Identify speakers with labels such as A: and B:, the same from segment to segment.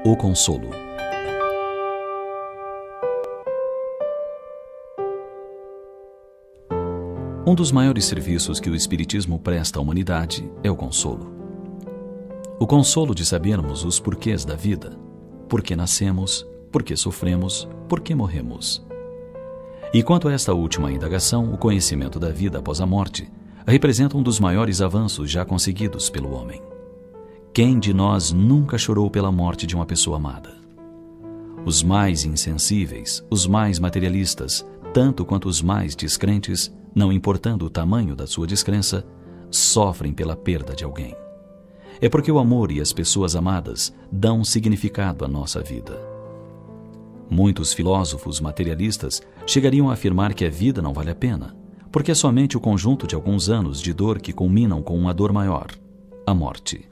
A: O consolo. Um dos maiores serviços que o Espiritismo presta à humanidade é o consolo. O consolo de sabermos os porquês da vida, por que nascemos, por que sofremos, por que morremos. E quanto a esta última indagação, o conhecimento da vida após a morte representa um dos maiores avanços já conseguidos pelo homem. Quem de nós nunca chorou pela morte de uma pessoa amada? Os mais insensíveis, os mais materialistas, tanto quanto os mais descrentes, não importando o tamanho da sua descrença, sofrem pela perda de alguém. É porque o amor e as pessoas amadas dão significado à nossa vida. Muitos filósofos materialistas chegariam a afirmar que a vida não vale a pena, porque é somente o conjunto de alguns anos de dor que culminam com uma dor maior, a morte.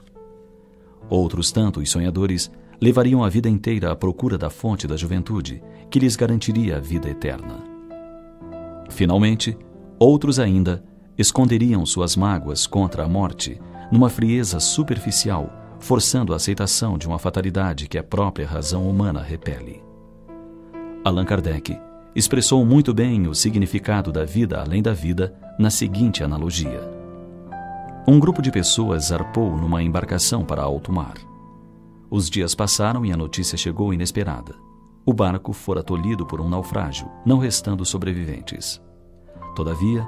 A: Outros tantos sonhadores levariam a vida inteira à procura da fonte da juventude, que lhes garantiria a vida eterna. Finalmente, outros ainda esconderiam suas mágoas contra a morte numa frieza superficial, forçando a aceitação de uma fatalidade que a própria razão humana repele. Allan Kardec expressou muito bem o significado da vida além da vida na seguinte analogia. Um grupo de pessoas zarpou numa embarcação para alto mar. Os dias passaram e a notícia chegou inesperada. O barco fora tolhido por um naufrágio, não restando sobreviventes. Todavia,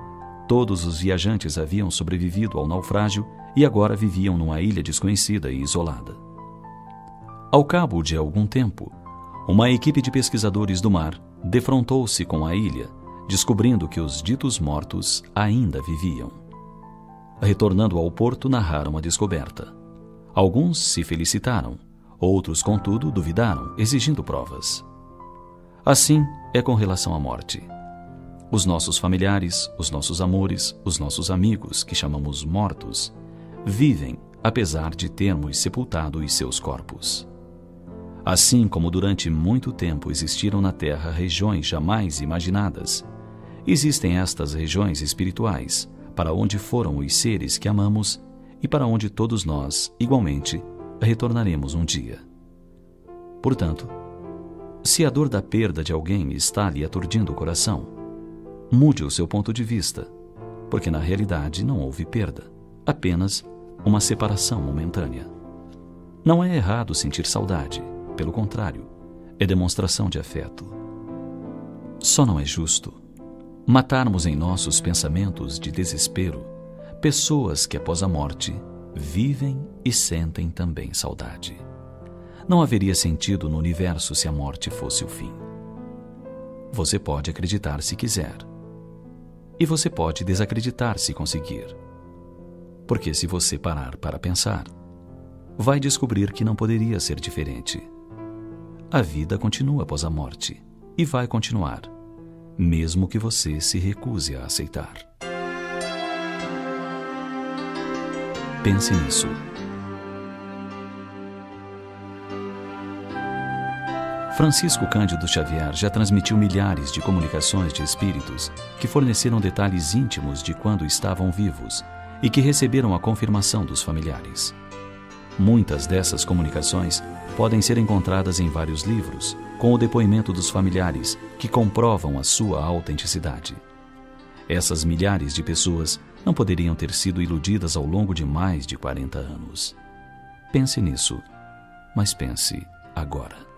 A: todos os viajantes haviam sobrevivido ao naufrágio e agora viviam numa ilha desconhecida e isolada. Ao cabo de algum tempo, uma equipe de pesquisadores do mar defrontou-se com a ilha, descobrindo que os ditos mortos ainda viviam. Retornando ao porto, narraram a descoberta. Alguns se felicitaram, outros, contudo, duvidaram, exigindo provas. Assim é com relação à morte. Os nossos familiares, os nossos amores, os nossos amigos, que chamamos mortos, vivem, apesar de termos sepultado os seus corpos. Assim como durante muito tempo existiram na Terra regiões jamais imaginadas, existem estas regiões espirituais, para onde foram os seres que amamos e para onde todos nós, igualmente, retornaremos um dia. Portanto, se a dor da perda de alguém está lhe aturdindo o coração, mude o seu ponto de vista, porque na realidade não houve perda, apenas uma separação momentânea. Não é errado sentir saudade, pelo contrário, é demonstração de afeto. Só não é justo matarmos em nossos pensamentos de desespero pessoas que após a morte vivem e sentem também saudade. Não haveria sentido no universo se a morte fosse o fim. Você pode acreditar se quiser, e você pode desacreditar se conseguir. Porque se você parar para pensar, vai descobrir que não poderia ser diferente. A vida continua após a morte e vai continuar, mesmo que você se recuse a aceitar. Pense nisso. Francisco Cândido Xavier já transmitiu milhares de comunicações de espíritos que forneceram detalhes íntimos de quando estavam vivos e que receberam a confirmação dos familiares. Muitas dessas comunicações podem ser encontradas em vários livros, com o depoimento dos familiares que comprovam a sua autenticidade. Essas milhares de pessoas não poderiam ter sido iludidas ao longo de mais de 40 anos. Pense nisso, mas pense agora.